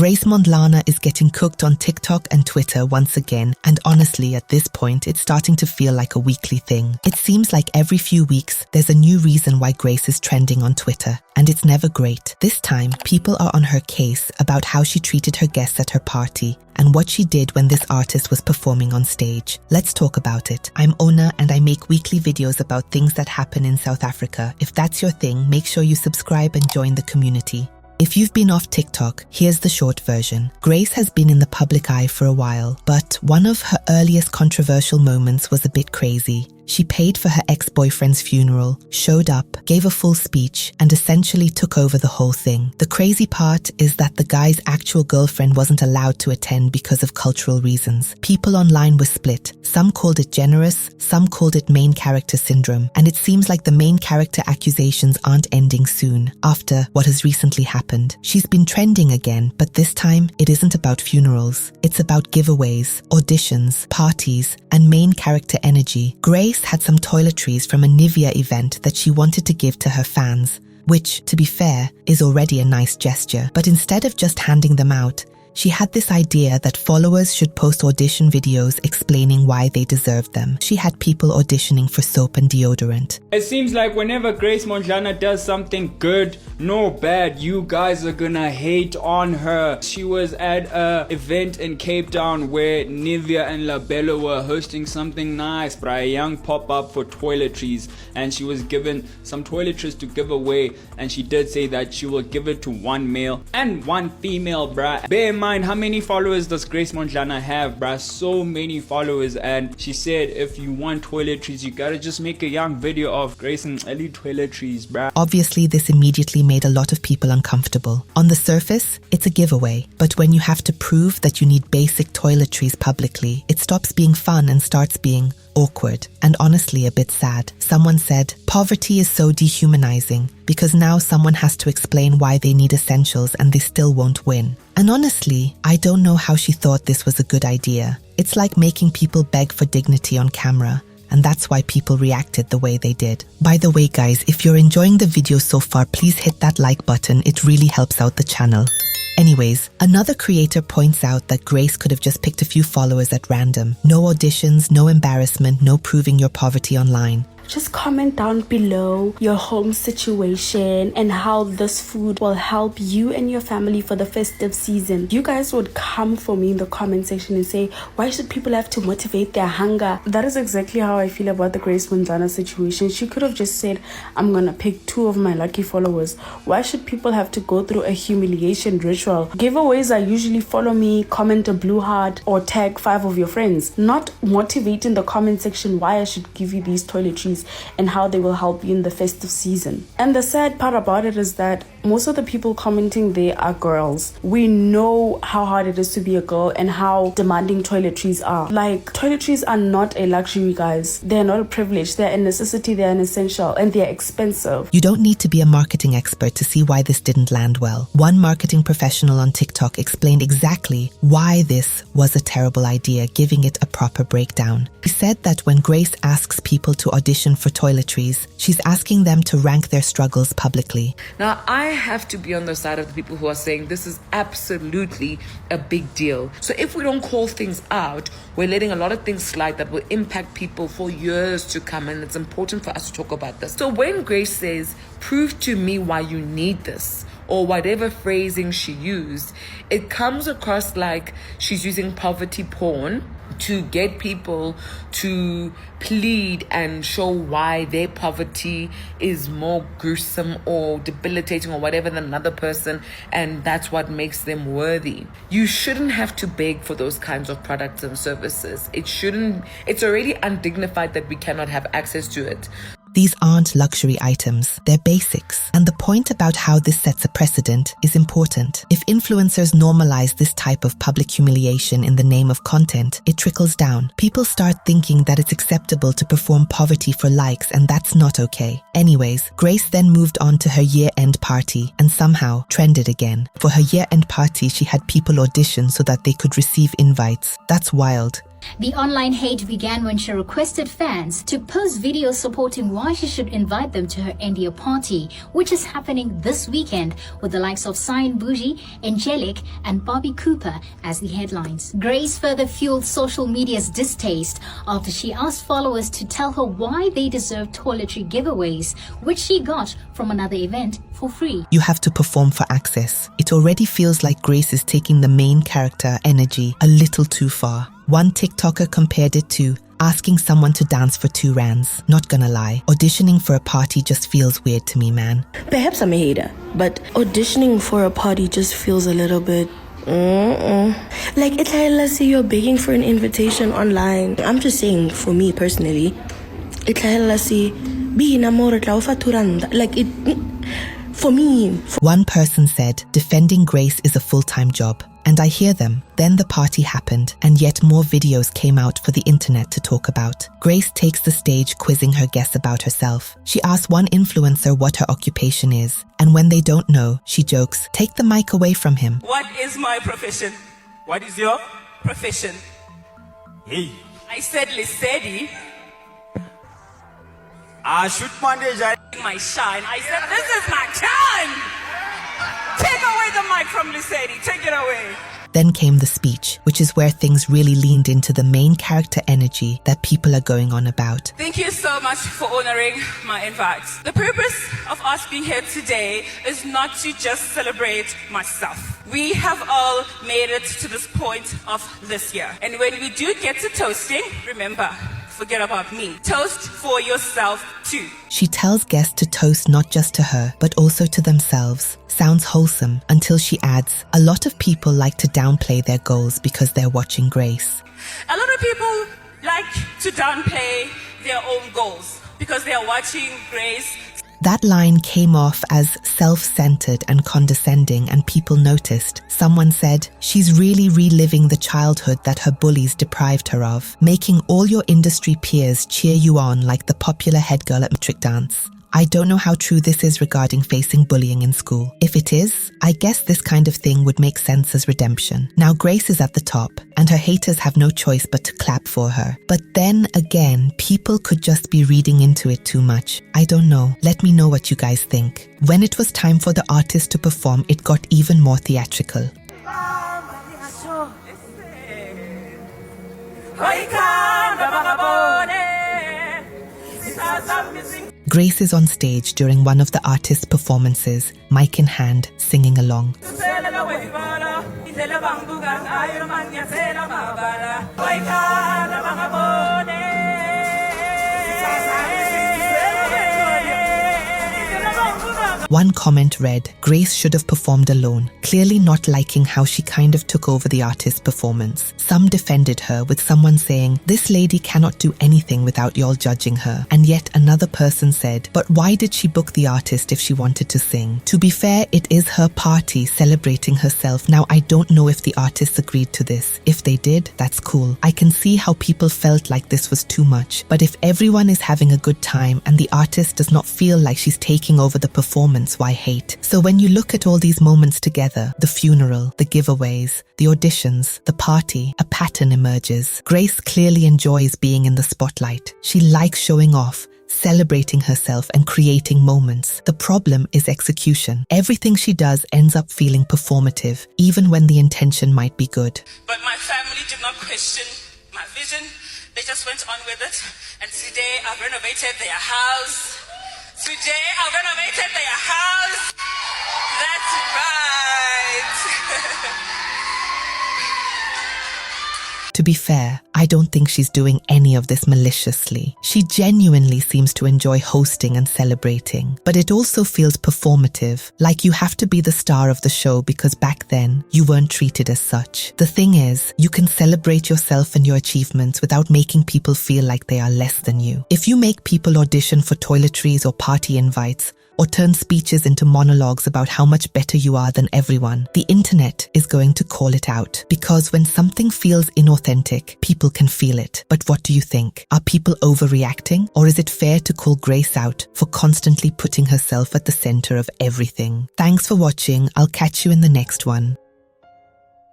Grace Mondlana is getting cooked on TikTok and Twitter once again, and honestly, at this point, it's starting to feel like a weekly thing. It seems like every few weeks, there's a new reason why Grace is trending on Twitter, and it's never great. This time, people are on her case about how she treated her guests at her party and what she did when this artist was performing on stage. Let's talk about it. I'm Ona and I make weekly videos about things that happen in South Africa. If that's your thing, make sure you subscribe and join the community. If you've been off TikTok, here's the short version. Grace has been in the public eye for a while, but one of her earliest controversial moments was a bit crazy. She paid for her ex-boyfriend's funeral, showed up, gave a full speech, and essentially took over the whole thing. The crazy part is that the guy's actual girlfriend wasn't allowed to attend because of cultural reasons. People online were split. Some called it generous, some called it main character syndrome, and it seems like the main character accusations aren't ending soon, after what has recently happened. She's been trending again, but this time, it isn't about funerals. It's about giveaways, auditions, parties, and main character energy. Grace had some toiletries from a Nivea event that she wanted to give to her fans, which, to be fair, is already a nice gesture. But instead of just handing them out, she had this idea that followers should post audition videos explaining why they deserved them. She had people auditioning for soap and deodorant. It seems like whenever Grace Mondlana does something good, no bad, you guys are gonna hate on her. She was at an event in Cape Town where Nivea and Labella were hosting something nice, bruh, a young pop-up for toiletries, and she was given some toiletries to give away, and she did say that she will give it to one male and one female, bruh. Bear in mind, how many followers does Grace Mondlana have, bruh? So many followers. And she said if you want toiletries, you gotta just make a young video of Grace and Ellie toiletries, bruh. Obviously, this immediately made a lot of people uncomfortable. On the surface, it's a giveaway, but when you have to prove that you need basic toiletries publicly, it stops being fun and starts being awkward, and honestly a bit sad. Someone said, poverty is so dehumanizing because now someone has to explain why they need essentials and they still won't win. And honestly, I don't know how she thought this was a good idea. It's like making people beg for dignity on camera, and that's why people reacted the way they did. By the way guys, if you're enjoying the video so far, please hit that like button, it really helps out the channel. Anyways, another creator points out that Grace could have just picked a few followers at random. No auditions, no embarrassment, no proving your poverty online. Just comment down below your home situation and how this food will help you and your family for the festive season. You guys would come for me in the comment section and say, why should people have to motivate their hunger? That is exactly how I feel about the Grace Mondlana situation. She could have just said, I'm gonna pick 2 of my lucky followers. Why should people have to go through a humiliation ritual? Giveaways are usually follow me, comment a blue heart, or tag 5 of your friends. Not motivate in the comment section why I should give you these toiletries and how they will help you in the festive season. And the sad part about it is that most of the people commenting there are girls. We know how hard it is to be a girl and how demanding toiletries are. Like, toiletries are not a luxury, guys. They're not a privilege. They're a necessity, they're an essential, and they're expensive. You don't need to be a marketing expert to see why this didn't land well. One marketing professional on TikTok explained exactly why this was a terrible idea, giving it a proper breakdown. He said that when Grace asks people to audition for toiletries, she's asking them to rank their struggles publicly. Now, I have to be on the side of the people who are saying this is absolutely a big deal. So if we don't call things out, we're letting a lot of things slide that will impact people for years to come, and it's important for us to talk about this. So when Grace says, prove to me why you need this, or whatever phrasing she used, it comes across like she's using poverty porn to get people to plead and show why their poverty is more gruesome or debilitating or whatever than another person, and that's what makes them worthy. You shouldn't have to beg for those kinds of products and services. It's already undignified that we cannot have access to it. These aren't luxury items, they're basics. And the point about how this sets a precedent is important. If influencers normalize this type of public humiliation in the name of content, it trickles down. People start thinking that it's acceptable to perform poverty for likes, and that's not okay. Anyways, Grace then moved on to her year-end party and somehow trended again. For her year-end party, she had people audition so that they could receive invites. That's wild. The online hate began when she requested fans to post videos supporting why she should invite them to her India party, which is happening this weekend with the likes of Cyan Bougie, Angelic and Bobby Cooper as the headlines. Grace further fueled social media's distaste after she asked followers to tell her why they deserve toiletry giveaways, which she got from another event for free. You have to perform for access. It already feels like Grace is taking the main character energy a little too far. One TikToker compared it to asking someone to dance for 2 rands. Not gonna lie, auditioning for a party just feels weird to me, man. Perhaps I'm a hater, but auditioning for a party just feels a little bit... Like, let's say you're begging for an invitation online. I'm just saying, for me personally, let's say, like it... For me... One person said, defending Grace is a full-time job. And I hear them. Then the party happened, and yet more videos came out for the internet to talk about. Grace takes the stage quizzing her guests about herself. She asks one influencer what her occupation is, and when they don't know, she jokes, take the mic away from him. What is my profession? What is your? Profession. Hey. I said Lisedi. Shoot Monday, My shine. I said, this is my time. Take away the mic from Lisedi. Take it away. Then came the speech, which is where things really leaned into the main character energy that people are going on about. Thank you so much for honoring my invite. The purpose of us being here today is not to just celebrate myself. We have all made it to this point of this year. And when we do get to toasting, remember, forget about me. Toast for yourself too. She tells guests to toast not just to her, but also to themselves. Sounds wholesome until she adds, a lot of people like to downplay their goals because they're watching Grace. A lot of people like to downplay their own goals because they are watching Grace. That line came off as self-centered and condescending, and people noticed. Someone said, she's really reliving the childhood that her bullies deprived her of, making all your industry peers cheer you on like the popular head girl at matric dance. I don't know how true this is regarding facing bullying in school. If it is, I guess this kind of thing would make sense as redemption. Now Grace is at the top, and her haters have no choice but to clap for her. But then again, people could just be reading into it too much. I don't know. Let me know what you guys think. When it was time for the artist to perform, it got even more theatrical. Grace is on stage during one of the artist's performances, mic in hand, singing along. One comment read, Grace should have performed alone, clearly not liking how she kind of took over the artist's performance. Some defended her, with someone saying, this lady cannot do anything without y'all judging her. And yet another person said, but why did she book the artist if she wanted to sing? To be fair, it is her party celebrating herself. Now, I don't know if the artists agreed to this. If they did, that's cool. I can see how people felt like this was too much. But if everyone is having a good time and the artist does not feel like she's taking over the performance, why hate? So when you look at all these moments together, the funeral, the giveaways, the auditions, the party, a pattern emerges. Grace clearly enjoys being in the spotlight. She likes showing off, celebrating herself and creating moments. The problem is execution. Everything she does ends up feeling performative, even when the intention might be good. But my family did not question my vision. They just went on with it. And today I've renovated their house. Today I've renovated their house. That's right. To be fair, I don't think she's doing any of this maliciously. She genuinely seems to enjoy hosting and celebrating, but it also feels performative, like you have to be the star of the show because back then you weren't treated as such. The thing is, you can celebrate yourself and your achievements without making people feel like they are less than you. If you make people audition for toiletries or party invites, or turn speeches into monologues about how much better you are than everyone, the internet is going to call it out. Because when something feels inauthentic, people can feel it. But what do you think? Are people overreacting? Or is it fair to call Grace out for constantly putting herself at the center of everything? Thanks for watching. I'll catch you in the next one.